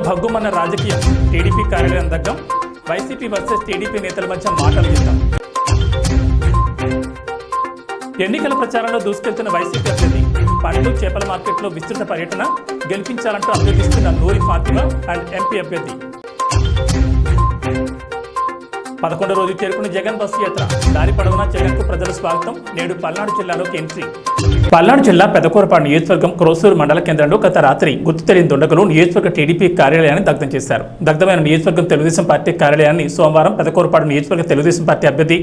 భగ్గుమన్న రాజకీయం టీడీపీ కార్యాలయం దగ్గర వైసీపీ వర్సెస్ టీడీపీ నేతల మధ్య మాటలు యుద్ధం. ఎన్నికల ప్రచారంలో దూసుకెళ్తున్న వైసీపీ అభ్యర్థి పండ్లు చేపల మార్కెట్లో విస్తృత పర్యటన, గెలిపించాలంటూ అభ్యర్థిస్తున్న నూరి ఫాతిమా అండ్ ఎంపీ అభ్యర్థి. 11వ రోజు చేరుకున్న జగన్ బస్సు యాత్ర. దారి పొడవునా జగన్కు ప్రజల స్వాగతం. నేడు పల్నాడు జిల్లాలోకి ఎంట్రీ. పల్నాడు జిల్లా పెదకూరపాడు నియోజకవర్గం క్రోసూరు మండల కేంద్రంలో గత రాత్రి గుర్తు తెలియని దుండగులు నియోజకవర్గ టీడీపీ కార్యాలయాన్ని దగ్ధం చేశారు. దగ్ధమైన నియోజకవర్గం తెలుగుదేశం పార్టీ కార్యాలయాన్ని సోమవారం పెదకూరపాడు నియోజకవర్గ తెలుగుదేశం పార్టీ అభ్యర్థి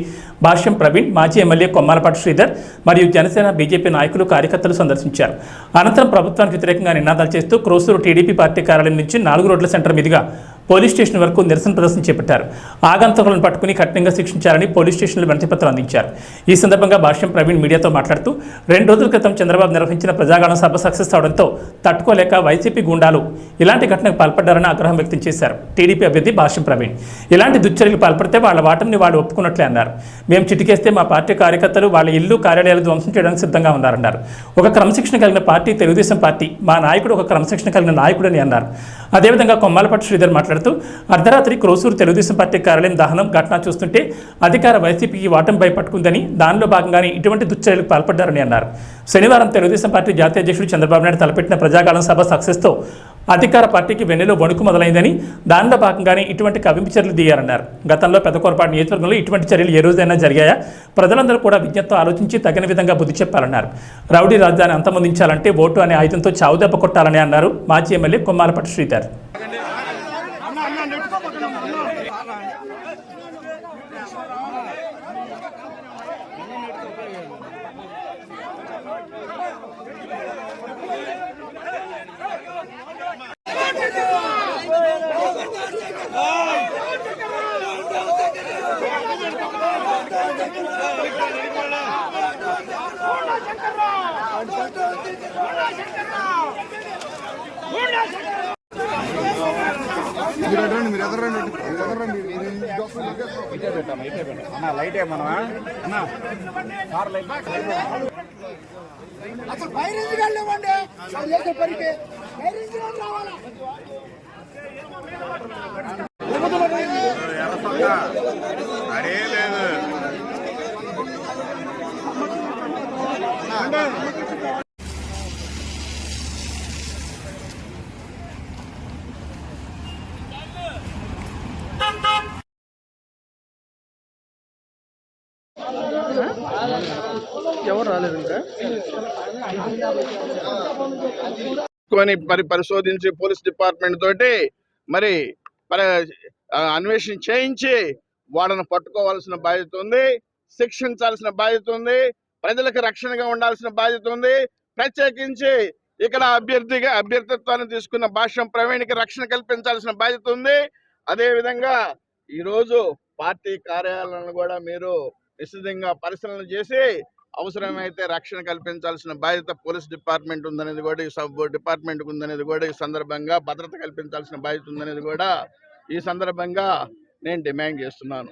భాష్యం ప్రవీణ్, మాజీ ఎమ్మెల్యే కొమ్మాలపాటి శ్రీధర్ మరియు జనసేన బీజేపీ నాయకులు కార్యకర్తలు సందర్శించారు. అనంతరం ప్రభుత్వానికి వ్యతిరేకంగా నినాదాలు చేస్తూ క్రోసూరు టీడీపీ పార్టీ కార్యాలయం నుంచి 4 రోడ్ల సెంటర్ మీదుగా పోలీస్ స్టేషన్ వరకు నిరసన ప్రదర్శన చేపట్టారు. ఆగంతకులను పట్టుకుని కఠినంగా శిక్షించాలని పోలీస్ స్టేషన్లో వినతిపత్రం అందించారు. ఈ సందర్భంగా భాష్యం ప్రవీణ్ మీడియాతో మాట్లాడుతూ 2 రోజుల క్రితం చంద్రబాబు నిర్వహించిన ప్రజాగణం సభ సక్సెస్ అవడంతో తట్టుకోలేక వైసీపీ గుండాలు ఇలాంటి ఘటనకు పాల్పడ్డారని ఆగ్రహం వ్యక్తం చేశారు. టీడీపీ అభ్యర్థి భాష్యం ప్రవీణ్ ఇలాంటి దుశ్చర్యలు పాల్పడితే వాళ్ళ వాటమిని వాళ్ళు ఒప్పుకున్నట్లే అన్నారు. మేము చిటికేస్తే మా పార్టీ కార్యకర్తలు వాళ్ళ ఇల్లు కార్యాలయాలు ధ్వంసం చేయడానికి సిద్ధంగా ఉన్నారన్నారు. ఒక క్రమశిక్షణ కలిగిన పార్టీ తెలుగుదేశం పార్టీ, మా నాయకుడు ఒక క్రమశిక్షణ కలిగిన నాయకుడని అన్నారు. అదేవిధంగా కొమ్మాలపాటి శ్రీధర్ మాట్లాడుతూ అర్ధరాత్రి క్రోసూరు తెలుగుదేశం పార్టీ కార్యాలయం దహనం ఘటన చూస్తుంటే అధికార వైసీపీకి వాటంపై పట్టుకుందని, దానిలో భాగంగానే ఇటువంటి దుశ్చర్యలకు పాల్పడ్డారని అన్నారు. శనివారం తెలుగుదేశం పార్టీ జాతీయ అధ్యక్షుడు చంద్రబాబు నాయుడు తలపెట్టిన ప్రజాగళం సభ సక్సెస్తో అధికార పార్టీకి వెన్నెలో వణుకు మొదలైందని, దానిలో భాగంగానే ఇటువంటి కవింపు చర్యలు దిగారన్నారు. గతంలో పెదకూరపాటు నియోజకవర్గంలో ఇటువంటి చర్యలు ఏ రోజైనా జరిగాయా? ప్రజలందరూ కూడా విజ్ఞతతో ఆలోచించి తగిన విధంగా బుద్ధి చెప్పాలన్నారు. రౌడీ రాజధాని అంతమొందించాలంటే ఓటు అనే ఆయుధంతో చావుదెబ్బ కొట్టాలని అన్నారు మాజీ ఎమ్మెల్యే కొమ్మాలపాటి శ్రీధర్. లైట్ ఏమన్నా అసలు ఫైరింగ్ వెళ్ళమండి పరికి రావాలా అదే లేదు. ఎవరు రాలేదు ఇంకా పరిశోధించి పోలీస్ డిపార్ట్మెంట్ తోటి మరి అన్వేషణ చేయించి వాళ్ళను పట్టుకోవాల్సిన బాధ్యత ఉంది, శిక్షించాల్సిన బాధ్యత ఉంది, ప్రజలకు రక్షణగా ఉండాల్సిన బాధ్యత ఉంది. ప్రత్యేకించి ఇక్కడ అభ్యర్థిత్వాన్ని తీసుకున్న భాష్యం ప్రవీణ్కి రక్షణ కల్పించాల్సిన బాధ్యత ఉంది. అదేవిధంగా ఈరోజు పార్టీ కార్యాలయాలను కూడా మీరు నిశ్చితంగా పరిశీలన చేసి అవసరమైతే రక్షణ కల్పించాల్సిన బాధ్యత పోలీస్ డిపార్ట్మెంట్ ఉందనేది కూడా ఈ డిపార్ట్మెంట్కి ఉందనేది కూడా ఈ సందర్భంగా, భద్రత కల్పించాల్సిన బాధ్యత ఉందనేది కూడా ఈ సందర్భంగా నేను డిమాండ్ చేస్తున్నాను.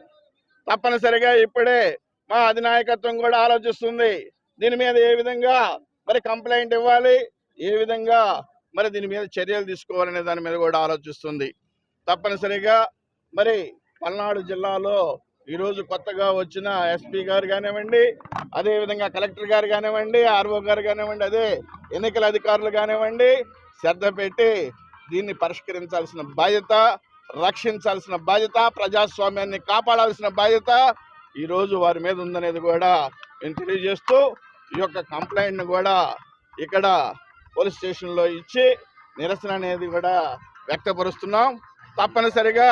తప్పనిసరిగా ఇప్పుడే మా అధినాయకత్వం కూడా ఆలోచిస్తుంది దీని మీద ఏ విధంగా మరి కంప్లైంట్ ఇవ్వాలి, ఏ విధంగా మరి దీని మీద చర్యలు తీసుకోవాలనే దాని మీద కూడా ఆలోచిస్తుంది. తప్పనిసరిగా మరి పల్నాడు జిల్లాలో ఈరోజు కొత్తగా వచ్చిన ఎస్పీ గారు కానివ్వండి, అదేవిధంగా కలెక్టర్ గారు కానివ్వండి, ఆర్ఓ గారు కానివ్వండి, అదే ఎన్నికల అధికారులు కానివ్వండి, శ్రద్ధ పెట్టి దీన్ని పరిష్కరించాల్సిన బాధ్యత, రక్షించాల్సిన బాధ్యత, ప్రజాస్వామ్యాన్ని కాపాడాల్సిన బాధ్యత ఈరోజు వారి మీద ఉందనేది కూడా నేను తెలియజేస్తూ ఈ యొక్క కంప్లైంట్ను కూడా ఇక్కడ పోలీస్ స్టేషన్లో ఇచ్చి నిరసన అనేది కూడా వ్యక్తపరుస్తున్నాం. తప్పనిసరిగా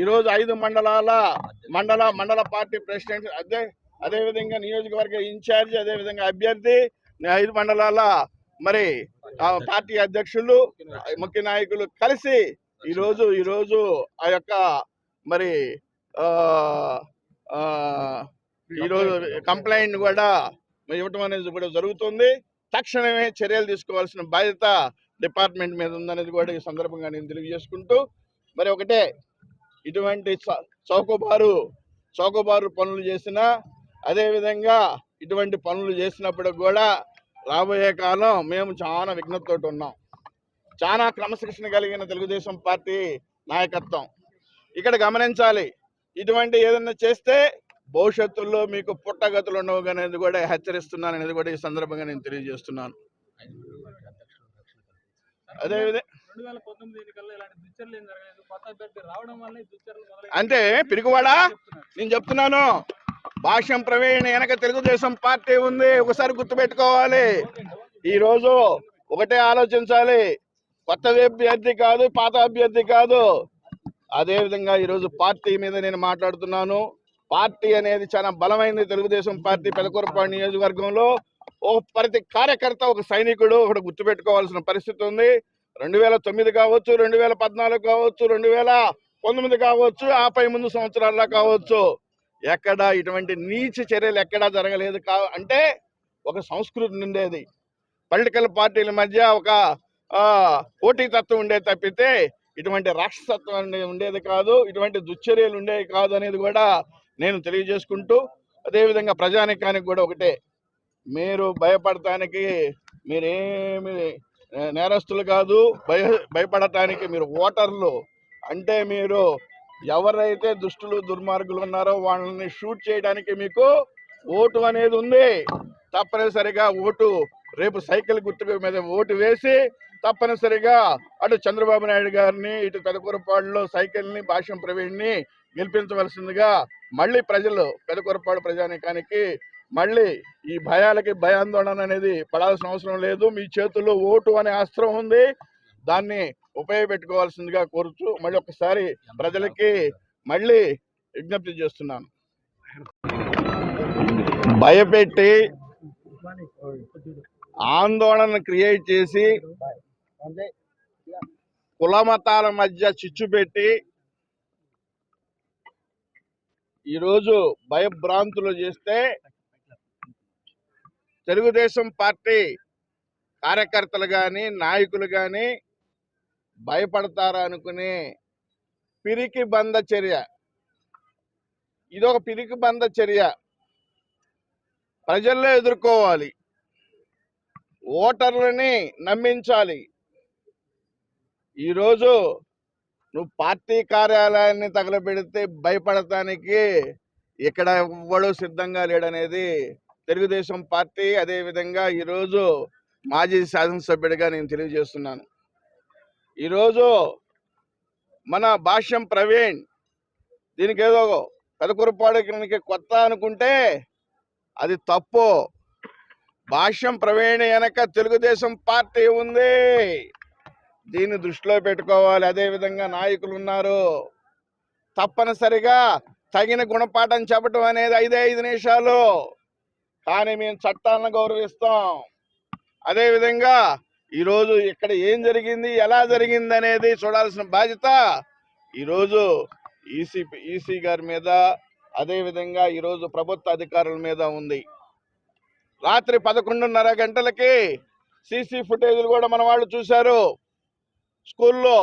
ఈరోజు 5 మండల పార్టీ ప్రెసిడెంట్, అదేవిధంగా నియోజకవర్గ ఇన్ఛార్జి, అదేవిధంగా అభ్యర్థి, 5 మండలాల మరి పార్టీ అధ్యక్షులు, ముఖ్య నాయకులు కలిసి ఈరోజు ఆ యొక్క మరి ఈరోజు కంప్లైంట్ కూడా ఇవ్వటం అనేది కూడా జరుగుతుంది. తక్షణమే చర్యలు తీసుకోవాల్సిన బాధ్యత డిపార్ట్మెంట్ మీద ఉందనేది కూడా ఈ సందర్భంగా నేను తెలియజేసుకుంటూ, మరి ఒకటే ఇటువంటి చౌకబారు పనులు చేసినా, అదేవిధంగా ఇటువంటి పనులు చేసినప్పుడు కూడా రాబోయే కాలం మేము చాలా విఘ్నతతో ఉన్నాం. చాలా క్రమశిక్షణ కలిగిన తెలుగుదేశం పార్టీ నాయకత్వం. ఇక్కడ గమనించాలి, ఇటువంటి ఏదైనా చేస్తే భవిష్యత్తులో మీకు పుట్టగతులు ఉండవు అనేది కూడా హెచ్చరిస్తున్నాను అనేది కూడా ఈ సందర్భంగా నేను తెలియజేస్తున్నాను. అదేవిధంగా అంటే పిరుగువాడా నేను చెప్తున్నాను, భాష్యం ప్రవీణ్ వెనక తెలుగుదేశం పార్టీ ఉంది. ఒకసారి గుర్తుపెట్టుకోవాలి. ఈరోజు ఒకటే ఆలోచించాలి, కొత్త అభ్యర్థి కాదు, పాత అభ్యర్థి కాదు. అదేవిధంగా ఈరోజు పార్టీ మీద నేను మాట్లాడుతున్నాను. పార్టీ అనేది చాలా బలమైంది. తెలుగుదేశం పార్టీ పెదకూరపాడు నియోజకవర్గంలో ప్రతి కార్యకర్త ఒక సైనికుడు ఒకటి గుర్తుపెట్టుకోవాల్సిన పరిస్థితి ఉంది. 2009 కావచ్చు, 2014 కావచ్చు, 2019 కావచ్చు, ఆపై ముందు సంవత్సరాల్లో కావచ్చు, ఎక్కడ ఇటువంటి నీచ చర్యలు ఎక్కడా జరగలేదు. అంటే ఒక సంస్కృతి ఉండేది, పొలిటికల్ పార్టీల మధ్య ఒక పోటీతత్వం ఉండేది తప్పితే ఇటువంటి రాక్షసత్వం ఉండేది కాదు, ఇటువంటి దుశ్చర్యలు ఉండేవి కాదు అనేది కూడా నేను తెలియజేసుకుంటూ, అదేవిధంగా ప్రజానికానికి కూడా ఒకటే, మీరు భయపడటానికి మీరేమి నేరస్తులు కాదు, భయపడటానికి మీరు ఓటర్లు. అంటే మీరు ఎవరైతే దుష్టులు దుర్మార్గులు ఉన్నారో వాళ్ళని షూట్ చేయడానికి మీకు ఓటు అనేది ఉంది. తప్పనిసరిగా ఓటు రేపు సైకిల్ గుర్తు మీద ఓటు వేసి తప్పనిసరిగా అటు చంద్రబాబు నాయుడు గారిని, ఇటు పెదకూరపాడులో సైకిల్ని, భాష్యం ప్రవీణ్ని గెలిపించవలసిందిగా మళ్ళీ ప్రజలు పెదకూరపాడు ప్రజానీకానికి మళ్ళీ ఈ భయాలకి భయాందోళన అనేది పడాల్సిన అవసరం లేదు. మీ చేతుల్లో ఓటు అనే అస్త్రం ఉంది, దాన్ని ఉపయోగపెట్టుకోవాల్సిందిగా కోరుతూ మళ్ళీ ఒకసారి ప్రజలకి మళ్ళీ విజ్ఞప్తి చేస్తున్నాను. భయపెట్టి ఆందోళన క్రియేట్ చేసి కుల మతాల మధ్య చిచ్చు పెట్టి ఈరోజు భయభ్రాంతులు చేస్తే తెలుగుదేశం పార్టీ కార్యకర్తలు కానీ నాయకులు కానీ భయపడతారా అనుకునే పిరికి బంద చర్య. ఇదొక పిరికి బంద చర్య. ప్రజల్లో ఎదుర్కోవాలి, ఓటర్లని నమ్మించాలి. ఈరోజు నువ్వు పార్టీ కార్యాలయాన్ని తగలబెడితే భయపడటానికి ఇక్కడ ఎవ్వడూ సిద్ధంగా లేడనేది తెలుగుదేశం పార్టీ, అదేవిధంగా ఈరోజు మాజీ శాసనసభ్యుడిగా నేను తెలియజేస్తున్నాను. ఈరోజు మన భాష్యం ప్రవీణ్ దీనికి ఏదో పెదకూరపాడుకి కొత్త అనుకుంటే అది తప్పు. భాష్యం ప్రవీణ్ వెనక తెలుగుదేశం పార్టీ ఉంది, దీన్ని దృష్టిలో పెట్టుకోవాలి. అదేవిధంగా నాయకులు ఉన్నారు. తప్పనిసరిగా తగిన గుణపాఠం చెప్పడం అనేది 5 నిమిషాలు, కానీ మేము చట్టాలను గౌరవిస్తాం. అదేవిధంగా ఈరోజు ఇక్కడ ఏం జరిగింది, ఎలా జరిగింది అనేది చూడాల్సిన బాధ్యత ఈరోజు ఈసీ గారి మీద, అదేవిధంగా ఈరోజు ప్రభుత్వ అధికారుల మీద ఉంది. రాత్రి 11:30 గంటలకి సీసీ ఫుటేజ్లు కూడా మన వాళ్ళు చూశారు. స్కూల్లో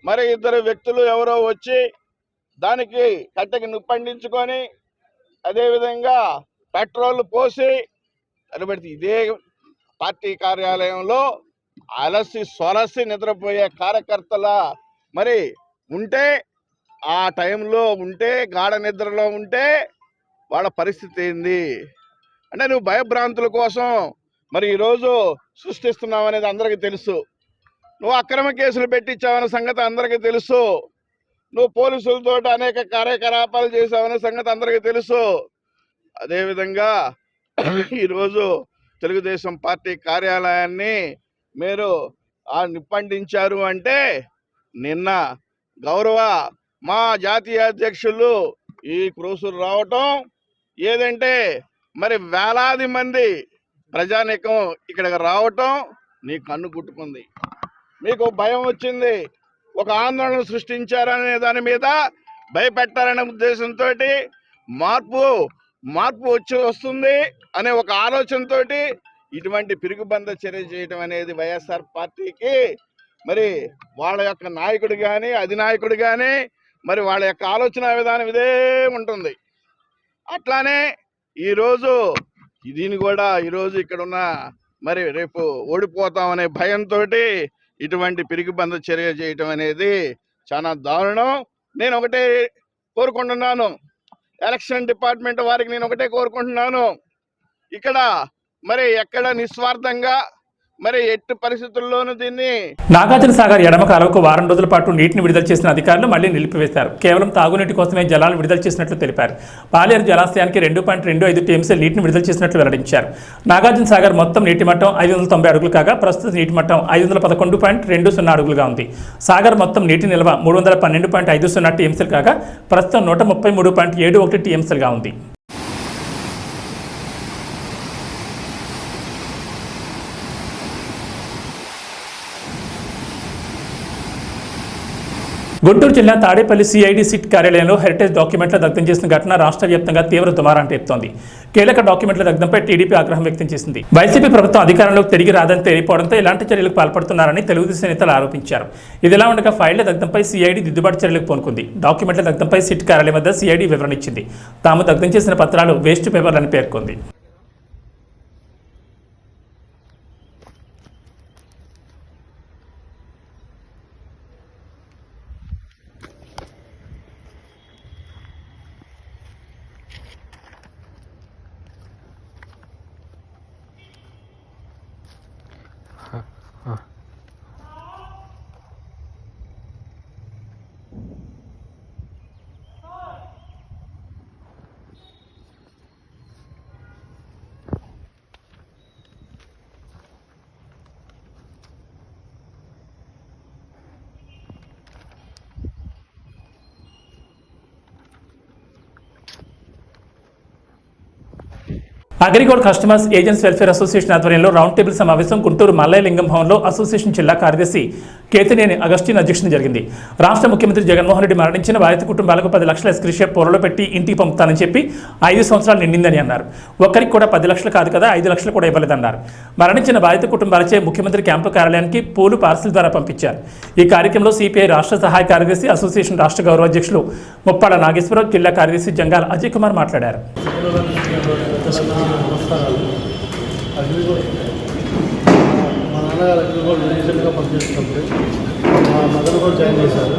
మరి 2 వ్యక్తులు ఎవరో వచ్చి దానికి కట్టెకి నిప్పండించుకొని అదేవిధంగా పెట్రోల్ పోసి అలబెడితే ఇదే పార్టీ కార్యాలయంలో అలసి సొలసి నిద్రపోయే కార్యకర్తల మరి ఉంటే, ఆ టైంలో ఉంటే, గాఢ నిద్రలో ఉంటే వాళ్ళ పరిస్థితి ఏంది అంటే నువ్వు భయభ్రాంతుల కోసం మరి ఈరోజు సృష్టిస్తున్నావు అనేది అందరికీ తెలుసు. నువ్వు అక్రమ కేసులు పెట్టించావన్న సంగతి అందరికీ తెలుసు. నువ్వు పోలీసులతో అనేక కార్యకలాపాలు చేసావన్న సంగతి అందరికీ తెలుసు. అదేవిధంగా ఈరోజు తెలుగుదేశం పార్టీ కార్యాలయాన్ని మీరు నిప్పండించారు అంటే నిన్న గౌరవ మా జాతీయ అధ్యక్షులు ఈ క్రోసూరు రావటం, ఏదంటే మరి వేలాది మంది ప్రజానీకం ఇక్కడికి రావటం నీ కన్ను కుట్టుకుంది. మీకు భయం వచ్చింది, ఒక ఆందోళన సృష్టించారనే దాని మీద భయపెట్టాలనే ఉద్దేశంతో మార్పు వస్తుంది అనే ఒక ఆలోచనతో ఇటువంటి పిరుగుబంద చర్య చేయటం అనేది వైఎస్ఆర్ పార్టీకి మరి వాళ్ళ యొక్క నాయకుడు కానీ అధినాయకుడు కానీ మరి వాళ్ళ యొక్క ఆలోచన విధానం ఇదే ఉంటుంది. అట్లానే ఈరోజు దీన్ని కూడా ఈరోజు ఇక్కడ ఉన్న మరి రేపు ఓడిపోతామనే భయంతో ఇటువంటి పిరికిబంద చర్య చేయటం అనేది చాలా దారుణం. నేను ఒకటే కోరుకుంటున్నాను, ఎలక్షన్ డిపార్ట్మెంట్ వారికి నేను ఒకటే కోరుకుంటున్నాను, ఇక్కడ మరి ఎక్కడ నిస్వార్థంగా మరి ఎట్టి పరిస్థితుల్లోనూ దీన్ని నాగార్జున సాగర్ ఎడమ కాలువకు వారం రోజుల పాటు నీటిని విడుదల చేసిన అధికారులు మళ్లీ నిలిపివేశారు. కేవలం తాగునీటి కోసమే జలాలు విడుదల చేసినట్లు తెలిపారు. పాలేరు జలాశయానికి 2.25 టీఎంసీ నీటిని విడుదల చేసినట్లు వెల్లడించారు. నాగార్జున సాగర్ మొత్తం నీటి మట్టం 590 అడుగులు కాగా ప్రస్తుత నీటి మట్టం 511.20 అడుగులుగా ఉంది. సాగర్ మొత్తం నీటి నిల్వ 312.50 టీఎంసీలు కాగా ప్రస్తుతం 133.71 టీఎంసీలుగా ఉంది. గుంటూరు జిల్లా తాడేపల్లి సిఐడి సిట్ కార్యాలయంలో హెరిటేజ్ డాక్యుమెంట్ల దగ్ధం చేసిన ఘటన రాష్ట్ర వ్యాప్తంగా తీవ్ర దుమారాన్ని రేపుతోంది. కీలక డాక్యుమెంట్ల దగ్ధంపై టీడీపీ ఆగ్రహం వ్యక్తం చేసింది. వైసీపీ ప్రభుత్వం అధికారంలోకి తిరిగి రాదని తెలియపోవడంతో ఇలాంటి చర్యలకు పాల్పడుతున్నారని తెలుగుదేశం నేతలు ఆరోపించారు. ఇదిలా ఉండగా ఫైళ్ల దగ్ధంపై సిఐడి దిద్దుబాటు చర్యలకు పూనుకుంది. డాక్యుమెంట్ల దగ్ధంపై సిట్ కార్యాలయం వద్ద సిఐడి వివరణ ఇచ్చింది. తాము దగ్ధం చేసిన పత్రాలు వేస్ట్ పేపర్లని పేర్కొంది. AgriGold customers agents welfare association ఆధ్వర్యంలో రౌండ్ టేబుల్ సమావేశం గుంటూరు మల్లయ్యలింగం భవన్లో అసోసియేషన్ జిల్లా కార్యదర్శి కేతినేని అగస్టిన్ అధ్యక్షతన జరిగింది. రాష్ట్ర ముఖ్యమంత్రి జగన్మోహన్ రెడ్డి మరణించిన బాధిత కుటుంబాలకు 10 లక్షల ఎస్క్రిషియా పొరలో పెట్టి ఇంటికి పంపుతానని చెప్పి 5 సంవత్సరాలు నిండిందని అన్నారు. ఒక్కరికి కూడా 10 లక్షలు కాదు కదా, 5 లక్షలు కూడా ఇవ్వలేదన్నారు. మరణించిన బాధిత కుటుంబాలచే ముఖ్యమంత్రి క్యాంపు కార్యాలయానికి పూలు పార్సిల్ ద్వారా పంపించారు. ఈ కార్యక్రమంలో సిపిఐ రాష్ట్ర సహాయ కార్యదర్శి, అసోసియేషన్ రాష్ట్ర గౌరవ అధ్యక్షులు ముప్పాడ నాగేశ్వరరావు, జిల్లా కార్యదర్శి జంగాల అజయ్ కుమార్ మాట్లాడారు. మా నాన్నగారు అగ్రిగోల్డ్ రీసెంట్గా పనిచేస్తున్నప్పుడు మా మదర్ కూడా జాయిన్ చేశారు.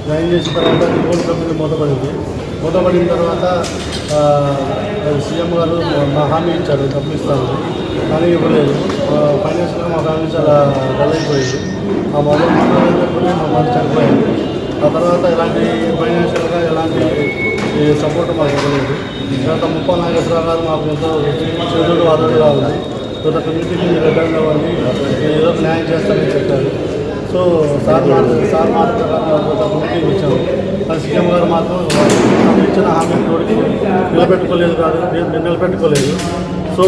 జాయిన్ చేసిన తర్వాత అగ్రిగోల్డ్ కంపెనీ మూతపడిన తర్వాత సీఎం గారు మా హామీ ఇచ్చారు తప్పిస్తాను, కానీ ఇవ్వలేదు. ఫైనాన్షియల్గా మా ఫ్యామిలీ చాలా డల్ అయిపోయింది. మా మదర్ మాట్లాడేటప్పుడు మా మదర్ చనిపోయింది. ఆ తర్వాత ఎలాంటి ఫైనాన్షియల్గా ఎలాంటి సపోర్ట్ మాకు ఇవ్వలేదు. తర్వాత ముప్పా నాగేశ్వరరావు గారు మాకు ఎంతో చేతుడు వాదనగా ఉంది. తర్వాత కమ్యూనిటీకి రిటర్న్ అవ్వండి, ఏదో న్యాయం చేస్తారని చెప్పారు. సో సార్ మాట్లాడుతూ మీటింగ్ ఇచ్చాము. కానీ సీఎం గారు మాత్రం ఇచ్చిన హామీ తోడికి నిలబెట్టుకోలేదు. సో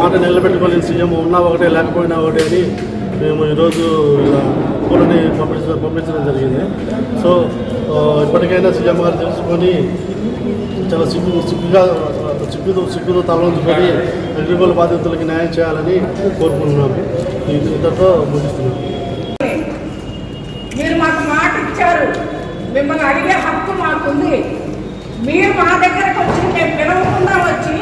మాట నిలబెట్టుకోలేని సీఎం ఉన్నా ఒకటే లేకపోయినా ఒకటే అని మేము ఈరోజు పూలని పంపించడం జరిగింది. సో ఇప్పటికైనా సీఎం గారు తెలుసుకొని చాలా సిగ్గుతో తలవంచుకొని అగ్రిగోల్డ్ బాధితులకి న్యాయం చేయాలని కోరుకుంటున్నాము. ఇంతతో ముగిస్తున్నాము. మీరు మాకు మాట ఇచ్చారు, మిమ్మల్ని అడిగే హక్కు మాకుంది. మీరు మా దగ్గరకు వచ్చి మేము పిలవకుండా వచ్చి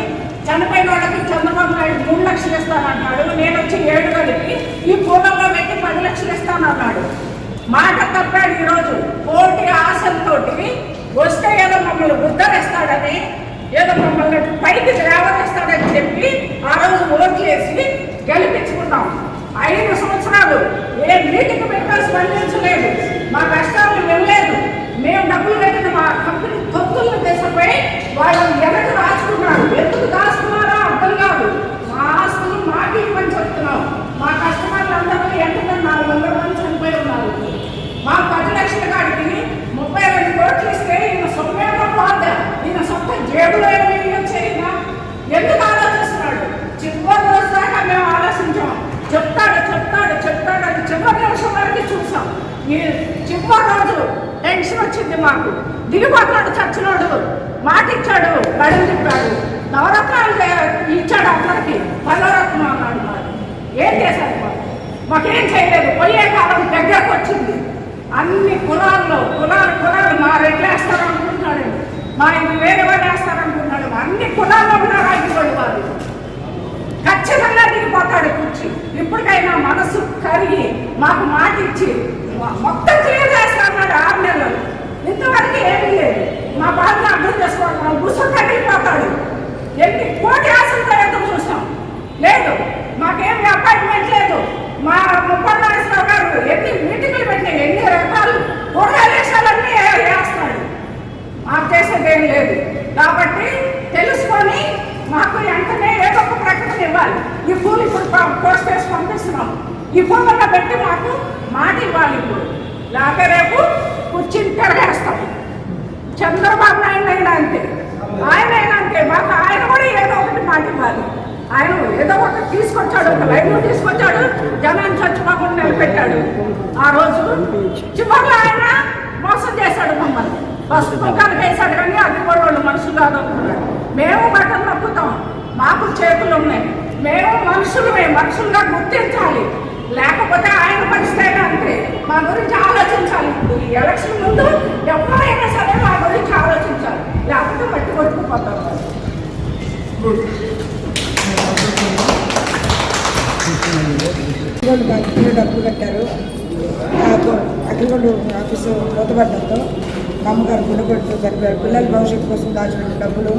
చనిపోయిన వాళ్ళకి చంద్రబాబు నాయుడు 3 లక్షలు ఇస్తానన్నాడు. నేను వచ్చి 7 కలిపి ఈ పూర్వంలో పెట్టి 10 లక్షలు ఇస్తానన్నాడు. మాట తప్పాడు. ఈరోజు కోటి ఆశలతో వస్తే ఏదో మమ్మల్ని ఉద్ధరిస్తాడని, ఏదో మమ్మల్ని పైకి లేవనిస్తాడని చెప్పి ఆ రోజు ఓట్లేసి గెలిపించుకున్నాం. 5 సంవత్సరాలు ఏ మీటింగ్ పెట్టా స్పందించలేదు, మా కష్టాలు వెళ్ళలేదు. మేము డబ్బులు కట్టిన మా కంపెనీ తొత్తులను తీసుకుపోయి వాళ్ళని వెనక్కి రాసుకున్నారు. ఎందుకు దాచుకున్నారో అర్థం కాదు. మా ఆస్తులు మాకు ఇవ్వని చెప్తున్నాం. మా కస్టమర్లు అందరూ ఎంతగా 400 మంది చనిపోయి ఉన్నారు. మా 10 లక్షల కాడికి 32 కోట్లు ఇస్తే ఈయన సొమ్మేమో పోద్దా, ఈయన సొంత జేబులో చేయనా? ఎందుకు ఆలోచిస్తున్నాడు? చివరి రోజు దాకా మేము ఆలోచించాం. చెప్తాడు అది చివరి నిమిషం వరకు చూసాం. ఈ చివరి రోజు టెన్షన్ వచ్చింది మాకు. దిగిపోతున్నాడు చచ్చినోడు, మాట ఇచ్చాడు, బడులు తిప్పాడు, నవరత్నాలు ఇచ్చాడు, అందరికి 10వ రత్నం అన్నాడు. మాకు ఏం చేశారు? మాకేం చేయలేదు. పోయే కాలం దగ్గరకు వచ్చింది. అన్ని కులాలు మా రెడ్లు వేస్తారనుకుంటున్నాడు, మా ఇంటి వేరే వాళ్ళు వేస్తారనుకుంటున్నాడు. అన్ని కులాల్లో ఉన్నారు అగ్రిగోల్డ్ వాళ్ళు. ఖచ్చితంగా దిగిపోతాడు కుర్చీ. ఇప్పటికైనా మనసు కరిగి మాకు మాట ఇచ్చి మొత్తం క్లియర్ చేస్తాడు 6 నెలలు. ఇంతవరకు ఏమీ లేదు. మా బాధను అర్థం చేసుకోవడం గుసం తగ్గిపోతాడు. ఎన్ని కోటి ఆశలతో ఎదురు చూస్తాం. లేదు, మాకేమి అపాయింట్మెంట్ లేదు. మా ముప్పటి నాగేశ్వరరావు గారు ఎన్ని మీటింగ్లు పెట్టినాయి, ఎన్ని రకాలు కూరగాయలన్నీ వేస్తాడు. మాకు చేసేదేం లేదు. కాబట్టి తెలుసుకొని మాకు వెంటనే ఏదో ఒక ప్రకటన ఇవ్వాలి. ఈ పూలు ఇప్పుడు పోస్ట్ చేసి పంపిస్తున్నాం. ఈ పూలన్న పెట్టి మాకు మాట ఇవ్వాలి. ఇప్పుడు లేక రేపు కూర్చుని తిరగేస్తాం. చంద్రబాబు నాయుడు అయినా అంతే, ఆయన అయినా అంతే. మాకు ఆయన కూడా ఏదో ఒకటి మాట ఇవ్వాలి. ఆయన ఏదో ఒకటి తీసుకొచ్చాడు, ఒక లైన్ తీసుకొచ్చాడు, జనాన్ని చచ్చిపోకుండా నిలబెట్టాడు. ఆ రోజు చివరిలో ఆయన మోసం చేశాడు మమ్మల్ని. బస్సు దుకాణానికి వేసాడు కానీ అది కూడా వాళ్ళు మనుషులు కాదనుకున్నాడు. మేము బట్టలు నొప్పుతాం, మాకు చేతులు ఉన్నాయి. మేము మనుషులుగా గుర్తించాలి. లేకపోతే ఆయన పరిస్థితి అంతే. మా గురించి ఆలోచించాలి. ఇప్పుడు ఈ ఎలక్షన్ ముందు ఎవరైనా సరే మా గురించి ఆలోచించాలి. లేకపోతే మట్టి కొట్టుకుపోతాం. డబ్బులు కట్టారు. అగ్రిగోల్డ్ ఆఫీసు మూతపడ్డంతో మా అమ్మగారు గుండెకొట్టు చనిపోయారు. పిల్లల భవిష్యత్తు కోసం దాచిపెట్టిన డబ్బులు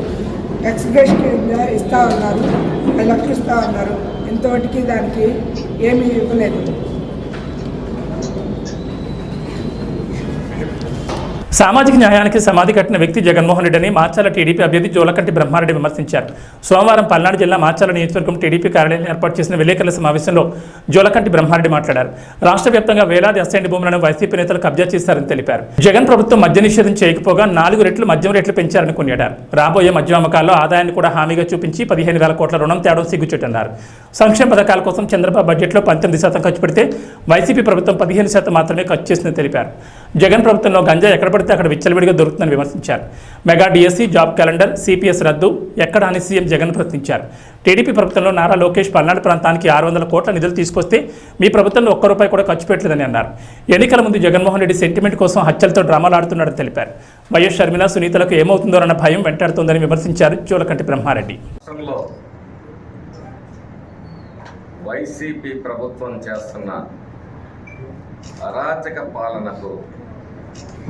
ఎక్స్గ్రేషన్ కింద ఇస్తా ఉన్నారు. 10 లక్షలు ఇస్తా ఉన్నారు. ఇంతవరకు దానికి ఏమీ ఇవ్వలేదు. సామాజిక న్యాయానికి సమాధి కట్టిన వ్యక్తి జగన్మోహన్ రెడ్డిని మార్చాల టీడీపీ అభ్యర్థి జోలకంటి బ్రహ్మారెడ్డి విమర్శించారు. సోమవారం పల్నాడు జిల్లా మార్చాల నియోజకవర్గం టీడీపీ కార్యాలయం ఏర్పాటు చేసిన విలేకరుల సమావేశంలో జోలకంటి బ్రహ్మారెడ్డి మాట్లాడారు. రాష్ట్ర వ్యాప్తంగా వేలాది అసైన్డ్ భూములను వైసీపీ నేతలు కబ్జా చేశారని తెలిపారు. జగన్ ప్రభుత్వం మద్య నిషేధం చేయకపోగా 4 రెట్లు మద్యం రేట్లు పెంచారని కొనియాడారు. రాబోయే మద్యం అమ్మకాల్లో ఆదాయాన్ని కూడా హామీగా చూపించి 15,000 కోట్ల రుణం తేవడం సిగ్గుచేటన్నారు. సంక్షేమ పథకాల కోసం చంద్రబాబు బడ్జెట్లో 19% ఖర్చు పెడితే వైసీపీ ప్రభుత్వం 15% మాత్రమే ఖర్చు చేసిందని తెలిపారు. జగన్ ప్రభుత్వంలో గంజా ఎక్కడ పడితే అక్కడ విచ్చలవిడిగా దొరుకుతుందని విమర్శించారు. Mega DSC, job calendar, CPS రద్దు ఎక్కడ అని సీఎం జగన్ ప్రశ్నించారు. టీడీపీ ప్రభుత్వంలో నారా లోకేష్ పల్నాడు ప్రాంతానికి 600 కోట్ల నిధులు తీసుకొస్తే మీ ప్రభుత్వంలో ఒక్క రూపాయి కూడా ఖర్చు పెట్టలేదని అన్నారు. ఎన్నికల ముందు జగన్మోహన్ రెడ్డి సెంటిమెంట్ కోసం హత్యలతో డ్రామాలు ఆడుతున్నాడని తెలిపారు. వైఎస్ షర్మిల, సునీతలకు ఏమవుతుందోనన్న భయం వెంటాడుతోందని విమర్శించారు జోలకంటి బ్రహ్మారెడ్డి. వైసీపీ ప్రభుత్వం చేస్తున్న అరాచక పాలనకు,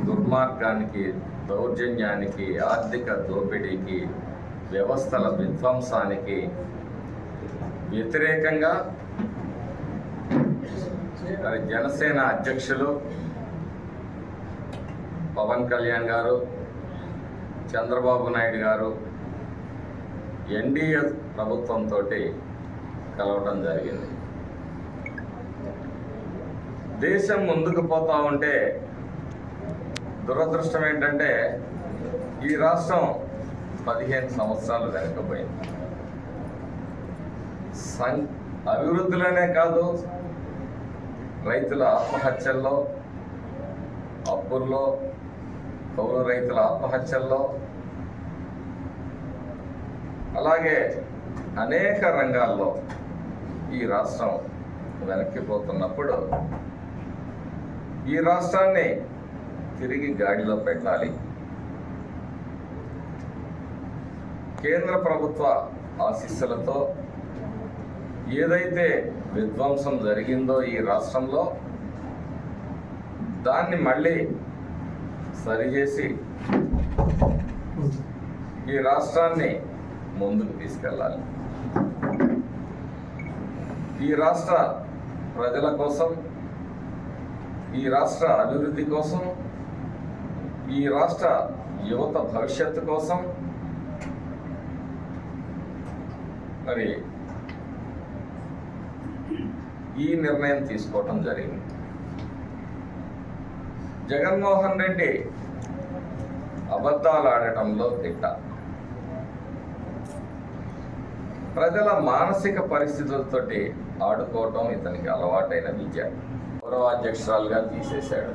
దుర్మార్గానికి, దౌర్జన్యానికి, ఆర్థిక దోపిడీకి, వ్యవస్థల విధ్వంసానికి వ్యతిరేకంగా జనసేన అధ్యక్షులు పవన్ కళ్యాణ్ గారు, చంద్రబాబు నాయుడు గారు ఎన్డీఏ ప్రభుత్వంతో కలవడం జరిగింది. దేశం ముందుకు పోతా ఉంటే దురదృష్టం ఏంటంటే ఈ రాష్ట్రం 15 సంవత్సరాలు వెనకపోయింది. అభివృద్ధిలోనే కాదు, రైతుల ఆత్మహత్యల్లో, అప్పుల్లో, కౌలు రైతుల ఆత్మహత్యల్లో, అలాగే అనేక రంగాల్లో ఈ రాష్ట్రం వెనక్కిపోతున్నప్పుడు ఈ రాష్ట్రాన్ని తిరిగి గాడిలో పెట్టాలి. కేంద్ర ప్రభుత్వ ఆశీస్సులతో ఏదైతే విధ్వంసం జరిగిందో ఈ రాష్ట్రంలో దాన్ని మళ్ళీ సరిచేసి ఈ రాష్ట్రాన్ని ముందుకు తీసుకెళ్ళాలి. ఈ రాష్ట్ర ప్రజల కోసం, ఈ రాష్ట్ర అభివృద్ధి కోసం, ఈ రాష్ట్ర యువత భవిష్యత్తు కోసం మరి ఈ నిర్ణయం తీసుకోవటం జరిగింది. జగన్మోహన్ రెడ్డి అబద్ధాలు ఆడటంలో తిట్ట. ప్రజల మానసిక పరిస్థితులతోటి ఆడుకోవటం ఇతనికి అలవాటైన విద్య. గౌరవాధ్యక్షురాలుగా తీసేశాడు.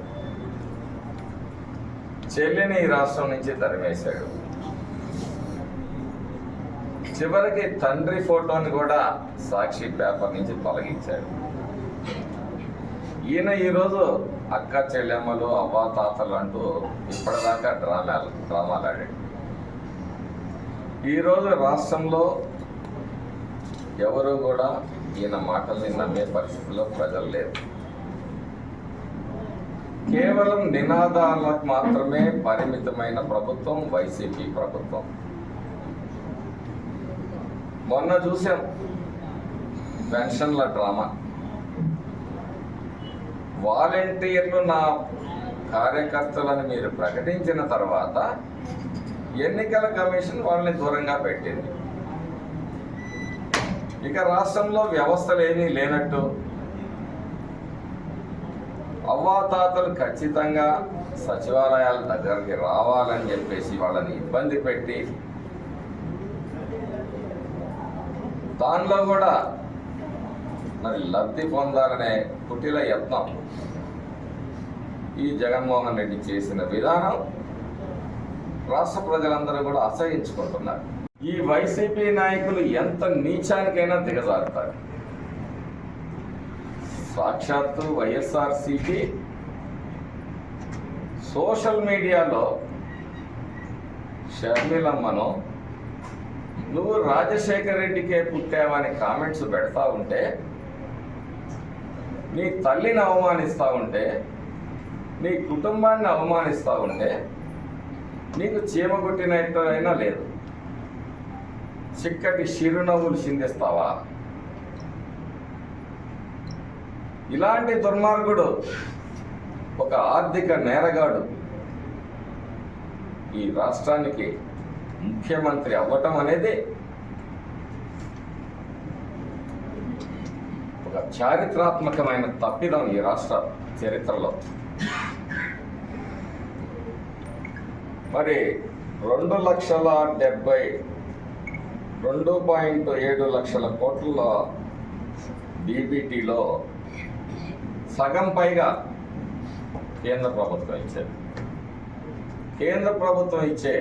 చెల్లిని ఈ రాష్ట్రం నుంచి తరిమేశాడు. చివరికి తండ్రి ఫోటోని కూడా సాక్షి పేపర్ నుంచి తొలగించాడు. ఈయన ఈరోజు అక్క చెల్లెమ్మలు, అవ్వాతాతలు అంటూ ఇప్పటిదాకా డ్రామాలు ఆడాడు. ఈరోజు రాష్ట్రంలో ఎవరు కూడా ఈయన మాటల్ని నమ్మే పరిస్థితిలో ప్రజలు లేరు. కేవలం నినాదాలకు మాత్రమే పరిమితమైన ప్రభుత్వం వైసీపీ ప్రభుత్వం. మొన్న చూసాం పెన్షన్ల డ్రామా. వాలంటీర్లు నా కార్యకర్తలను మీరు ప్రకటించిన తర్వాత ఎన్నికల కమిషన్ వాళ్ళని దూరంగా పెట్టింది. ఇక రాష్ట్రంలో వ్యవస్థలు ఏమీ లేనట్టు, అవ్వాతాతలు ఖచ్చితంగా సచివాలయాల దగ్గరికి రావాలని చెప్పేసి వాళ్ళని ఇబ్బంది పెట్టి, దానిలో కూడా మరి లబ్ధి పొందాలనే కుటిల యత్నం ఈ జగన్మోహన్ రెడ్డి చేసిన విధానం రాష్ట్ర ప్రజలందరూ కూడా అసహించుకుంటున్నారు. ఈ వైసీపీ నాయకులు ఎంత నీచానికైనా దిగజారుతారు. సాక్షాత్తు వైఎస్ఆర్సీపీ సోషల్ మీడియాలో షర్మిలమ్మను నువ్వు రాజశేఖర్ రెడ్డికే పుట్టావని కామెంట్స్ పెడతా ఉంటే, నీ తల్లిని అవమానిస్తూ ఉంటే, నీ కుటుంబాన్ని అవమానిస్తూ ఉంటే నీకు చీమ కొట్టినట్టయినా లేదు. చిక్కటి చిరునవ్వులు చిందిస్తావా? ఇలాంటి దుర్మార్గుడు, ఒక ఆర్థిక నేరగాడు ఈ రాష్ట్రానికి ముఖ్యమంత్రి అవ్వటం అనేది ఒక చారిత్రాత్మకమైన తప్పిదం ఈ రాష్ట్ర చరిత్రలో. మరి 2,70,2.7 లక్షల కోట్ల డీబీటీలో సగం పైగా కేంద్ర ప్రభుత్వం ఇచ్చేది. కేంద్ర ప్రభుత్వం ఇచ్చే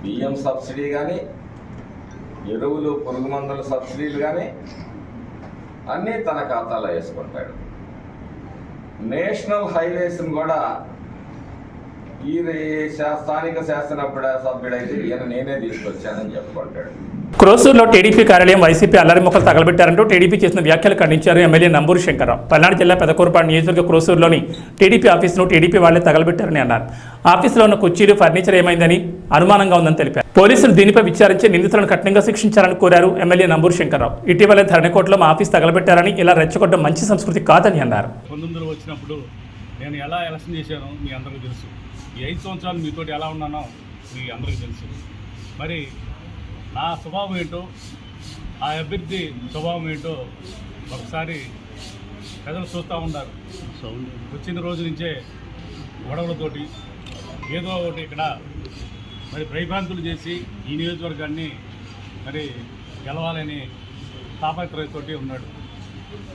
బియ్యం సబ్సిడీ కానీ, ఎరువులు పురుగు మందుల సబ్సిడీలు కానీ అన్నీ తన ఖాతాలో వేసుకుంటాడు. నేషనల్ హైవేస్ని కూడా ఈ స్థానిక శాసనసభ్యుడైతే ఈయన నేనే తీసుకొచ్చానని చెప్పుకుంటాడు. క్రోసూరులో టీడీపీ కార్యాలయం వైసీపీ అల్లరి మొక్కలు తగలబెట్టారంటూ టీడీపీ చేసిన వ్యాఖ్యలు ఖండించారు ఎమ్మెల్యే నంబూరు శంకర్రావు. పల్నాడు జిల్లా పెదకూరుపాడు నియోజకవర్గ క్రోసూరులోని టీడీపీ ఆఫీసును టీడీపీ వాళ్లే తగలబెట్టారని అన్నారు. ఆఫీసులో ఉన్న కుర్చీలు, ఫర్నిచర్ ఏమైందని అనుమానంగా ఉందని తెలిపారు. పోలీసులు దీనిపై విచారించి నిందితులను కఠినంగా శిక్షించాలని కోరారు ఎమ్మెల్యే నంబూరు శంకర్రావు. ఇటీవలే ధరణికోటలో మా ఆఫీస్ తగలబెట్టారని, ఇలా రెచ్చగొట్టడం మంచి సంస్కృతి కాదని అన్నారు. 19 వచ్చినప్పుడు నేను ఎలా ఎలక్షన్ చేశానో మీ అందరికీ తెలుసు. ఈ 5 సంవత్సరాలు మీతోటి ఎలా ఉన్నానో మీ అందరికీ తెలుసు. మరి నా స్వభావం ఏంటో, ఆ అభ్యర్థి స్వభావం ఏంటో ఒకసారి ప్రజలు చూస్తూ ఉన్నారు. వచ్చిన రోజు నుంచే గొడవలతోటి ఏదో ఒకటి ఇక్కడ మరి భయభ్రాంతులు చేసి ఈ నియోజకవర్గాన్ని మరి గెలవాలని తాపత్రయంతో ఉన్నాడు.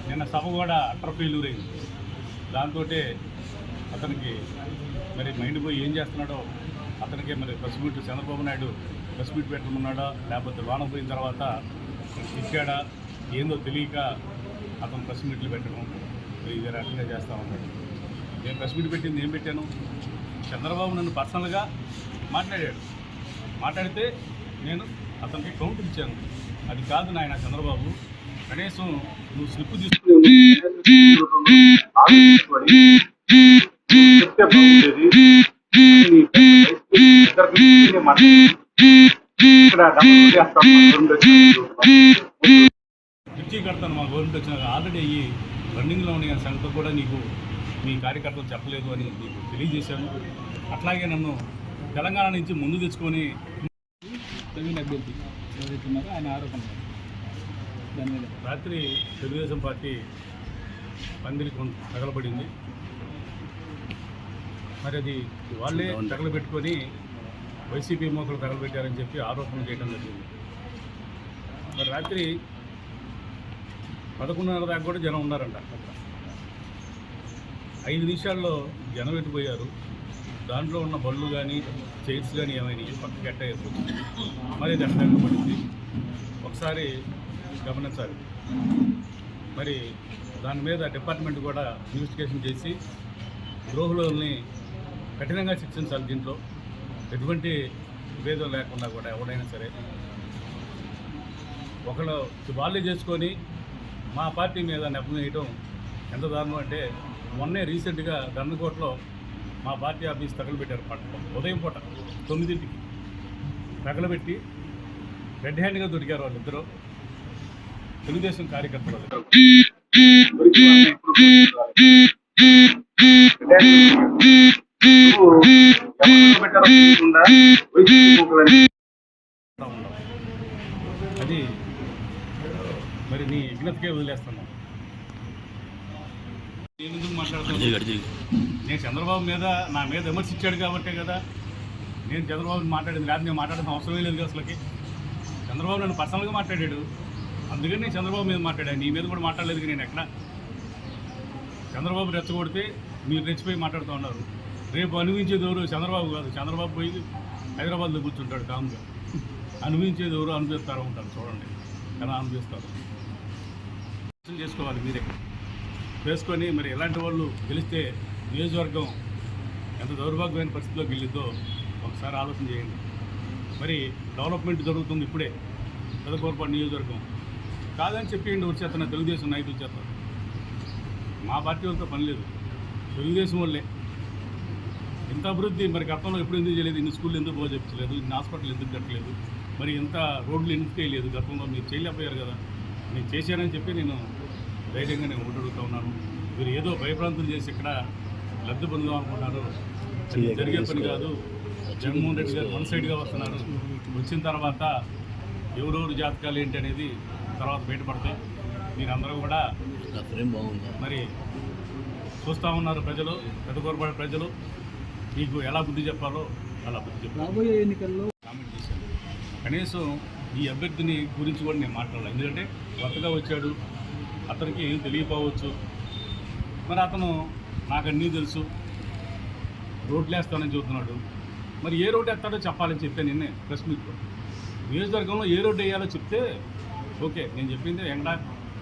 నిన్న సభ కూడా అట్టర్ ఫెయిల్యూర్ అయింది. దాంతో అతనికి మరి మైండ్ పోయి ఏం చేస్తున్నాడో అతనికే మరి press meet Chandrababu Naidu press meet పెట్టమన్నాడా, లేకపోతే వాన పోయిన తర్వాత ఇచ్చాడా ఏందో తెలియక అతను ప్రెస్ మీట్లు పెట్టడం ఇదే రకంగా చేస్తూ ఉన్నాడు. నేను ప్రెస్ మీట్ పెట్టింది ఏం పెట్టాను, చంద్రబాబు నన్ను పర్సనల్గా మాట్లాడితే నేను అతనికి కౌంటర్ ఇచ్చాను. అది కాదు నాయన చంద్రబాబు, కనీసం నువ్వు స్లిప్ తీసుకుని కుర్చీ కడతాను మా గవర్నమెంట్ వచ్చినాక ఆల్రెడీ అయ్యి రన్నింగ్లో ఉన్న సంగతి కూడా నీకు మీ కార్యకర్తలు చెప్పలేదు అని నీకు తెలియజేశాను. అట్లాగే నన్ను తెలంగాణ నుంచి ముందు తెచ్చుకొని ప్రవీణ్ అభ్యర్థి ఎవరైతున్నారో ఆయన ఆరోపణ. దాని మీద రాత్రి తెలుగుదేశం పార్టీ పందిరి తగలబడింది. మరి అది వాళ్ళే తగలబెట్టుకొని వైసీపీ మోకలు తగలబెట్టారని చెప్పి ఆరోపణలు చేయడం జరిగింది. మరి రాత్రి 11:30 దాకా కూడా జనం ఉన్నారంట. 5 నిమిషాల్లో జనం ఎట్టిపోయారు. దాంట్లో ఉన్న బళ్ళు కానీ చైర్స్ కానీ ఏమైనా పక్కకి ఎట్టయిపోతుంది. మరి అది ఎట్లా పడింది ఒకసారి గమనించాలి. మరి దాని మీద డిపార్ట్మెంట్ కూడా ఇన్వెస్టిగేషన్ చేసి ద్రోహులని కఠినంగా శిక్షించాలి. దీంట్లో ఎటువంటి భేదం లేకుండా కూడా ఎవడైనా సరే ఒకళ్ళు వాళ్ళే చేసుకొని మా పార్టీ మీద నెపం వేయటం ఎంత దారుణం అంటే మొన్నే రీసెంట్గా గన్నకోటలో మా పార్టీ ఆఫీస్ తగలబెట్టారు. ఉదయం పూట 9ంటికి తగలబెట్టి రెడ్ హ్యాండ్గా దొరికారు వాళ్ళిద్దరూ తెలుగుదేశం కార్యకర్తలు. అది మరి నీ విజ్ఞతకే వదిలేస్తున్నాం. నేను ఎందుకు మాట్లాడుతున్నాను? నేను చంద్రబాబు మీద నా మీద విమర్శించాడు కాబట్టే కదా నేను చంద్రబాబు మాట్లాడింది. లేదా నేను మాట్లాడాల్సిన అవసరమే లేదు అసలుకి. చంద్రబాబు నన్ను పర్సనల్గా మాట్లాడాడు, అందుకని నేను చంద్రబాబు మీద మాట్లాడాను. నీ మీద కూడా మాట్లాడలేదు. నేను ఎక్కడ చంద్రబాబు రెచ్చగొడితే మీరు రెచ్చిపోయి మాట్లాడుతూ ఉన్నారు. రేపు అనుభవించేది ఎవరు? చంద్రబాబు కాదు. చంద్రబాబు పోయి హైదరాబాద్లో కూర్చుంటాడు కామ్గా. అనుభవించేది ఎవరు? అనుభవిస్తారు ఉంటారు. చూడండి ఎలా అనుభవిస్తారు. చేసుకోవాలి మీరే చేసుకొని. మరి ఎలాంటి వాళ్ళు గెలిస్తే నియోజకవర్గం ఎంత దౌర్భాగ్యమైన పరిస్థితిలోకి వెళ్ళిద్దో ఒకసారి ఆలోచన చేయండి. మరి డెవలప్మెంట్ జరుగుతుంది ఇప్పుడే పెదకూరపాడు నియోజకవర్గం. కాదని చెప్పేయండి వచ్చేస్తున్న తెలుగుదేశం నాయకులు చేస్తారు. మా పార్టీ వాళ్ళతో పని లేదు, తెలుగుదేశం వాళ్ళే. ఇంత అభివృద్ధి మరి గతంలో ఎప్పుడు ఎందుకు చేయలేదు? ఇన్ని స్కూళ్ళు ఎందుకు బాగా చెప్తలేదు? ఇన్ని హాస్పిటల్ ఎందుకు కట్టలేదు? మరి ఇంత రోడ్లు ఎందుకు చేయలేదు? గతంలో మీరు చేయలేకపోయారు కదా. నేను చేశానని చెప్పి నేను ధైర్యంగా నేను ఓటడుగుతూ ఉన్నాను. మీరు ఏదో భయప్రాంతం చేసి ఇక్కడ లబ్ధి పొందుదాం అనుకుంటున్నారు. జరిగే పని కాదు. జగన్మోహన్ రెడ్డి గారు వన్ సైడ్గా వస్తున్నారు. వచ్చిన తర్వాత ఎవరెవరు జాతకాలు ఏంటి అనేది తర్వాత బయటపడతాయి. మీరందరూ కూడా మరి చూస్తూ ఉన్నారు. ప్రజలు పెదకూరపాడు ప్రజలు మీకు ఎలా బుద్ధి చెప్పాలో అలా బుద్ధి చెప్పాలి. రాబోయే ఎన్నికల్లో కామెంట్ చేశాను. కనీసం ఈ అభ్యర్థిని గురించి కూడా నేను మాట్లాడాలి. ఎందుకంటే కొత్తగా వచ్చాడు, అతనికి ఏం తెలియపోవచ్చు. మరి అతను నాకు అన్నీ తెలుసు, రోడ్లు వేస్తానని చెబుతున్నాడు. మరి ఏ రోడ్డు వేస్తాడో చెప్పాలని చెప్పాను నిన్నే ప్రెస్ మీట్లో. నియోజకవర్గంలో ఏ రోడ్డు వేయాలో చెప్తే ఓకే. నేను చెప్పింది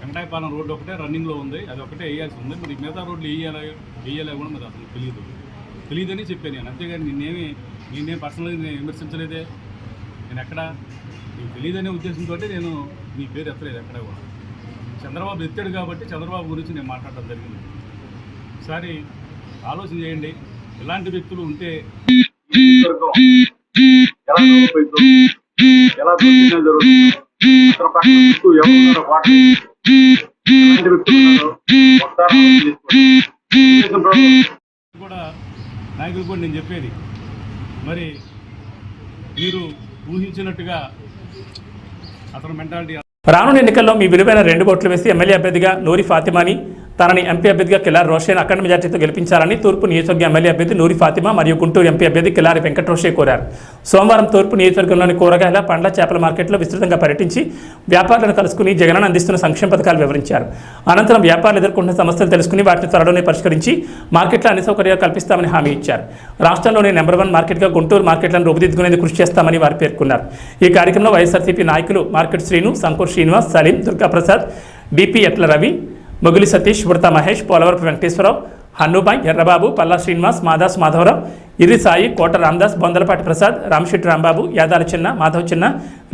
వెంకటాయపాలెం రోడ్డు ఒకటే రన్నింగ్లో ఉంది, అది ఒకటే వేయాల్సి ఉంది. మరి మిగతా రోడ్లు వేయాలి కూడా మరి అతనికి తెలియదని చెప్పాను నేను. అంతేగాని నేనేం పర్సనల్గా నేను విమర్శించలేదే. నేను ఎక్కడ నీకు తెలియదనే ఉద్దేశంతో నేను నీ పేరు ఎత్తలేదు ఎక్కడ కూడా. చంద్రబాబు ఎత్తాడు కాబట్టి చంద్రబాబు గురించి నేను మాట్లాడటం జరిగింది. ఒకసారి ఆలోచన చేయండి. ఇలాంటి వ్యక్తులు ఉంటే కూడా నాయకులు కూడా నేను చెప్పేది మరి మీరు ఊహించినట్టుగా అతను మెంటాలిటీ. రానున్న ఎన్నికల్లో మీ విలువైన 2 ఓట్లు వేసి ఎమ్మెల్యే అభ్యర్థిగా నూరి ఫాతిమాని, తనని ఎంపీ అభ్యర్థిగా కిలారి రోషన్ అఖండ మెజార్టీతో గెలిపించాలని తూర్పు నియోజకవర్గ ఎమ్మెల్యే అభ్యర్థి నూరి ఫాతిమా మరియు గుంటూరు ఎంపీ అభ్యర్థి కిలారి వెంకట రోషే కోరారు. సోమవారం తూర్పు నియోజకవర్గంలోని కూరగాయల, పండ్ల, చేపల మార్కెట్లో విస్తృతంగా పర్యటించి వ్యాపారులను కలుసుకుని జగనన్న అందిస్తున్న సంక్షేమ పథకాలు వివరించారు. అనంతరం వ్యాపారులు ఎదుర్కొంటున్న సమస్యలు తెలుసుకుని వాటిని త్వరలోనే పరిష్కరించి మార్కెట్లో అన్ని సౌకర్యాలు కల్పిస్తామని హామీ ఇచ్చారు. రాష్ట్రంలోనే నెంబర్ 1 మార్కెట్గా గుంటూరు మార్కెట్లను రూపుదిద్దుకునేందుకు కృషి చేస్తామని వారు పేర్కొన్నారు. ఈ కార్యక్రమంలో వైఎస్ఆర్సీపీ నాయకులు మార్కెట్ శ్రీను, సంకూర్ శ్రీనివాస్, సలీం, దుర్గాప్రసాద్, డిపి ఎట్ల రవి, మొగిలి సతీష్, బుడతా మహేష్, పోలవరపు వెంకటేశ్వరరావు, హన్నుబాయ్, ఎర్రబాబు, పల్లా శ్రీనివాస్, మాదాస్ మాధవరావు, ఇర్రి సాయి, కోట రామదాస్, బొందలపాటి ప్రసాద్, రామశెట్టి రాంబాబు, యాదాల చిన్న, మాధవ్ చిన్న,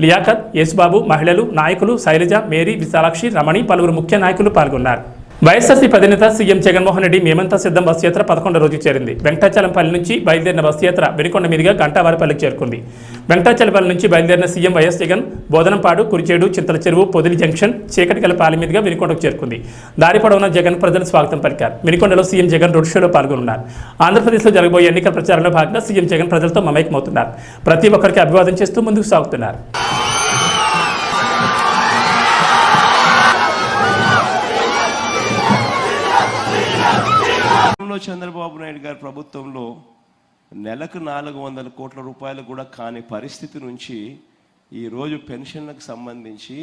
లియాఖత్, యేసుబాబు, మహిళలు, నాయకులు శైలజ, మేరీ, విశాలాక్షి, రమణి, పలువురు ముఖ్య నాయకులు పాల్గొన్నారు. వైఎస్ఆర్సీపీ అధినేత సీఎం జగన్మోహన్ రెడ్డి మేమంతా సిద్ధం బస్సు యాత్ర 11వ రోజు చేరింది. వెంకటాచలంపల్లి నుంచి బయలుదేరిన బస్సు యాత్ర వెనుకొండ మీదుగా గంటావారిపల్లికి చేరుకుంది. వెంకటాచలంపల్లి నుంచి బయలుదేరిన సీఎం వైఎస్ జగన్ బోధనంపాడు, కురిచేడు, చింతల చెరువు, పొదిలి జంక్షన్, చీకటికలపాలెం మీదుగా వెనుకొండకు చేరుకుంది. దారి పొడవునా జగన్ ప్రజలు స్వాగతం పలికారు. వెనుకొండలో సీఎం జగన్ రోడ్ షోలో పాల్గొన్నారు. ఆంధ్రప్రదేశ్లో జరగబోయే ఎన్నికల ప్రచారంలో భాగంగా సీఎం జగన్ ప్రజలతో మమేకమవుతున్నారు. ప్రతి ఒక్కరికి అభివాదం చేస్తూ ముందుకు సాగుతున్నారు. చంద్రబాబు నాయుడు గారి ప్రభుత్వంలో నెలకు 400 కోట్ల రూపాయలు కూడా కాని పరిస్థితి నుంచి ఈరోజు పెన్షన్లకు సంబంధించి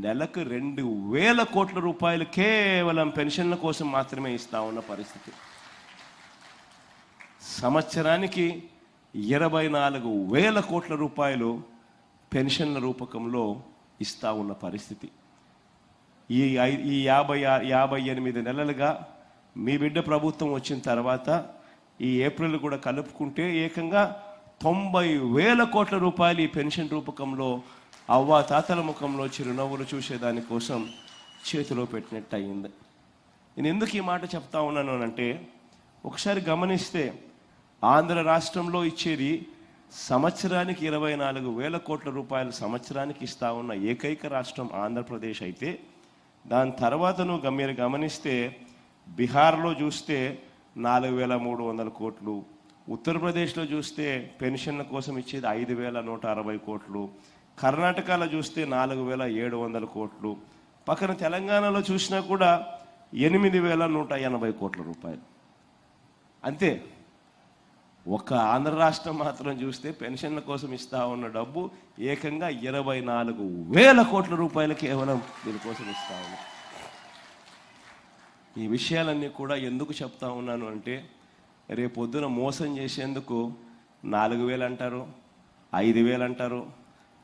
నెలకు 2000 కోట్ల రూపాయలు కేవలం పెన్షన్ల కోసం మాత్రమే ఇస్తా ఉన్న పరిస్థితి. సంవత్సరానికి 24,000 కోట్ల రూపాయలు పెన్షన్ల రూపకంలో ఇస్తా ఉన్న పరిస్థితి. ఈ 58 నెలలుగా మీ బిడ్డ ప్రభుత్వం వచ్చిన తర్వాత ఈ ఏప్రిల్ కూడా కలుపుకుంటే ఏకంగా 90,000 కోట్ల రూపాయలు ఈ పెన్షన్ రూపకంలో అవ్వ తాతల ముఖంలో చిరునవ్వులు చూసేదానికోసం చేతిలో పెట్టినట్టు అయింది. నేను ఎందుకు ఈ మాట చెప్తా ఉన్నాను అంటే, ఒకసారి గమనిస్తే ఆంధ్ర రాష్ట్రంలో ఇచ్చేది సంవత్సరానికి 24,000 కోట్ల రూపాయలు సంవత్సరానికి ఇస్తా ఉన్న ఏకైక రాష్ట్రం ఆంధ్రప్రదేశ్ అయితే, దాని తర్వాత మీరు గమనిస్తే బీహార్లో చూస్తే 4,300 కోట్లు, ఉత్తరప్రదేశ్లో చూస్తే పెన్షన్ల కోసం ఇచ్చేది 5,160 కోట్లు, కర్ణాటకలో చూస్తే 4,700 కోట్లు, పక్కన తెలంగాణలో చూసినా కూడా 8,180 కోట్ల రూపాయలు. అంతే. ఒక ఆంధ్ర రాష్ట్రం మాత్రం చూస్తే పెన్షన్ల కోసం ఇస్తా ఉన్న డబ్బు ఏకంగా 24,000 కోట్ల రూపాయలు కేవలం దీనికోసం ఇస్తా ఉన్నాం. ఈ విషయాలన్నీ కూడా ఎందుకు చెప్తా ఉన్నాను అంటే, రేపొద్దున మోసం చేసేందుకు 4,000 అంటారు, 5,000 అంటారు,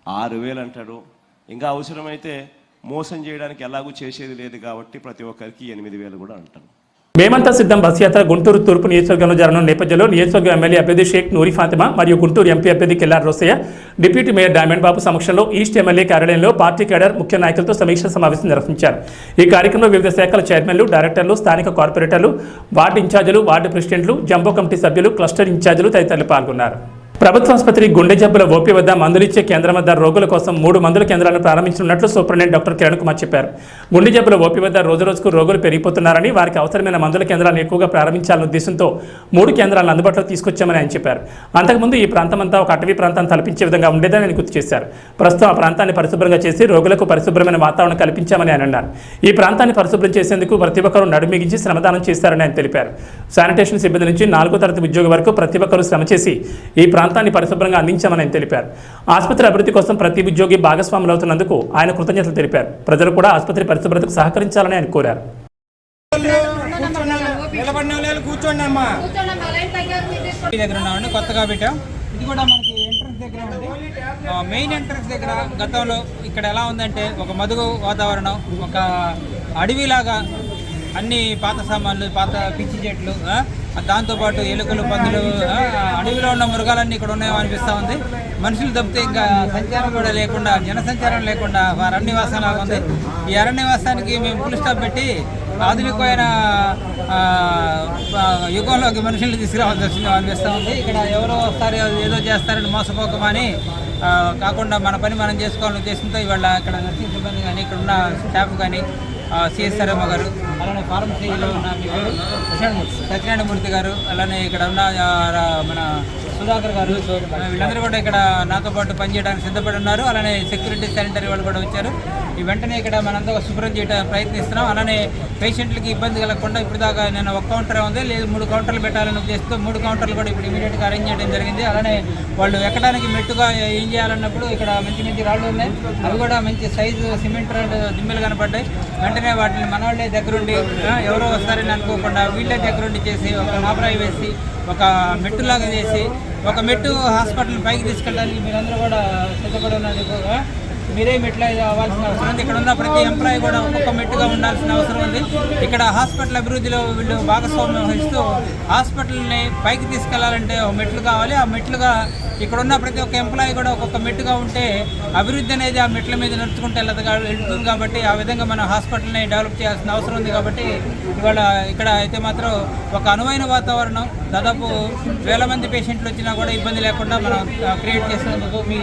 6,000 అంటారు. ఇంకా అవసరమైతే మోసం చేయడానికి ఎలాగూ చేసేది లేదు కాబట్టి ప్రతి ఒక్కరికి 8,000 కూడా అంటారు. మేమంతా సిద్ధం బస్ యాత్ర గుంటూరు తూర్పు నియోజకవర్గంలో జరగనున్న నేపథ్యంలో నియోజకవర్గం ఎమ్మెల్యే అభ్యర్థి షేక్ నూరి ఫాతిమా మరియు గుంటూరు ఎంపీ అభ్యర్థి Kilari Rosaiah deputy mayor diamond Babu సమక్షంలో ఈస్ట్ ఎమ్మెల్యే కార్యాలయంలో పార్టీ కేడర్ ముఖ్య నాయకులతో సమీక్ష సమావేశం నిర్వహించారు. ఈ కార్యక్రమంలో వివిధ శాఖల చైర్మన్లు, డైరెక్టర్లు, స్థానిక కార్పొరేటర్లు, వార్డు ఇన్ఛార్జీలు, వార్డు ప్రెసిడెంట్లు, జంబో కమిటీ సభ్యులు, క్లస్టర్ ఇన్ఛార్జీలు తదితరులు పాల్గొన్నారు. ప్రభుత్వ ఆసుపత్రి గుండె జబ్బుల ఓపీ వద్ద మందులిచ్చే కేంద్రం వద్ద రోగుల కోసం 3 మందుల కేంద్రాలను ప్రారంభించనున్నట్లు సూపరింటెండెంట్ డాక్టర్ కిరణ్ కుమార్ చెప్పారు. గుండె జబ్బుల ఓపీ వద్ద రోజురోజుకు రోగులు పెరిగిపోతున్నారని, వారికి అవసరమైన మందుల కేంద్రాలను ఎక్కువగా ప్రారంభించాలన్న ఉద్దేశంతో 3 కేంద్రాలను అందుబాటులో తీసుకొచ్చామని ఆయన చెప్పారు. అంతకుముందు ఈ ప్రాంతమంతా ఒక అటవీ ప్రాంతాన్ని తలపించే విధంగా ఉండేదని ఆయన గుర్తు చేశారు. ప్రస్తుతం ఆ ప్రాంతాన్ని పరిశుభ్రంగా చేసి రోగులకు పరిశుభ్రమైన వాతావరణం కల్పించామని ఆయన అన్నారు. ఈ ప్రాంతాన్ని పరిశుభ్రం చేసేందుకు ప్రతి ఒక్కరూ నడుమిగించి శ్రమదానం చేశారని ఆయన తెలిపారు. శానిటేషన్ సిబ్బంది నుంచి 4వ తరగతి ఉద్యోగి వరకు ప్రతి ఒక్కరూ శ్రమ చేసి ఈ ప్రాంతాన్ని పరిశుభ్రంగా అందించామని ఆయన తెలిపారు. ఆసుపత్రి అభివృద్ధి కోసం ప్రతి ఉద్యోగి భాగస్వాములు అవుతున్నందుకు ఆయన కృతజ్ఞతలు తెలిపారు. ప్రజలు కూడా ఆసుపత్రి పరిశుభ్రతకు సహకరించాలని ఆయన కోరారు. కొత్తగా పెట్టాం. ఇది కూడా మనకి ఎంట్రన్స్ దగ్గర ఉంది. మెయిన్ ఎంట్రన్స్ దగ్గర గతంలో ఇక్కడ ఎలా ఉందంటే ఒక మదుగు వాతావరణం, ఒక అడవిలాగా అన్ని పాత సామాన్లు, పాత పిచ్చి చెట్లు, దాంతోపాటు ఎలుకలు, పందులు, అడవిలో ఉన్న మృగాలన్నీ ఇక్కడ ఉన్నాయో అనిపిస్తూ ఉంది. మనుషులు తప్పితే ఇంకా సంచారం కూడా లేకుండా, జనసంచారం లేకుండా అరణ్యవాసం లాగా ఉంది. ఈ అరణ్యవాసానికి మేము ఫుల్ స్టాప్ పెట్టి ఆధునికమైన యుగంలోకి మనుషుల్ని తీసుకురావాల్సి అనిపిస్తూ ఉంది. ఇక్కడ ఎవరో వస్తారు ఏదో చేస్తారని మోసపోకమని కాకుండా మన పని మనం చేసుకోవాలని ఉద్దేశంతో ఇవాళ ఇక్కడ నర్సింగ్ సిబ్బంది కానీ, ఇక్కడ ఉన్న స్టాఫ్ కానీ, సిఎస్ఆర్ఎమ్మ గారు, అలానే ఫార్మసీలో ఉన్న సత్యనారాయణమూర్తి గారు, అలానే ఇక్కడ ఉన్న మన సుధాకర్ గారు, వీళ్ళందరూ కూడా ఇక్కడ నాతో పాటు పనిచేయడానికి సిద్ధపడి ఉన్నారు. అలానే సెక్యూరిటీ శానిటరీ వాళ్ళు కూడా వచ్చారు. ఈ వెంటనే ఇక్కడ మనంతా శుభ్రం చేయడానికి ప్రయత్నిస్తున్నాం. అలానే పేషెంట్లకి ఇబ్బంది కలగకుండా ఇప్పుడు దాకా నేను ఒక కౌంటర్ ఉంది, లేదు 3 కౌంటర్లు పెట్టాలని ఉద్దేశంతో 3 కౌంటర్లు కూడా ఇప్పుడు ఇమీడియట్గా అరేంజ్ చేయడం జరిగింది. అలానే వాళ్ళు ఎక్కడానికి మెట్టుగా ఏం చేయాలన్నప్పుడు ఇక్కడ మంచి రాళ్ళు ఉన్నాయి, అవి కూడా మంచి సైజు సిమెంట్ రాళ్ళు దిమ్మెలు కనపడ్డాయి. వెంటనే వాటిని మన వాళ్ళే దగ్గరుండి, ఎవరో వస్తారని అనుకోకుండా వీళ్ళే దగ్గరుండి చేసి ఒక నాపరాయి వేసి ఒక మెట్టులాగా చేసి ఒక మెట్టు హాస్పిటల్ పైకి తీసుకెళ్ళడానికి మీరందరూ కూడా సిద్ధపడి ఉన్నారు. మీరే మెట్లు అవ్వాల్సిన అవసరం ఉంది. ఇక్కడ ఉన్న ప్రతి ఎంప్లాయీ కూడా ఒక్కొక్క మెట్టుగా ఉండాల్సిన అవసరం ఉంది. ఇక్కడ హాస్పిటల్ అభివృద్ధిలో వీళ్ళు భాగస్వామ్యం వహిస్తూ హాస్పిటల్ని పైకి తీసుకెళ్లాలంటే ఒక మెట్లు కావాలి. ఆ మెట్లుగా ఇక్కడ ఉన్న ప్రతి ఒక్క ఎంప్లాయీ కూడా ఒక్కొక్క మెట్టుగా ఉంటే అభివృద్ధి అనేది ఆ మెట్ల మీద నడుచుకుంటే వెళ్తుంది. కాబట్టి ఆ విధంగా మనం హాస్పిటల్ని డెవలప్ చేయాల్సిన అవసరం ఉంది. కాబట్టి ఇవాళ ఇక్కడ అయితే మాత్రం ఒక అనువైన వాతావరణం, దాదాపు 1000 మంది పేషెంట్లు వచ్చినా కూడా ఇబ్బంది లేకుండా మనం క్రియేట్ చేసినందుకు మీ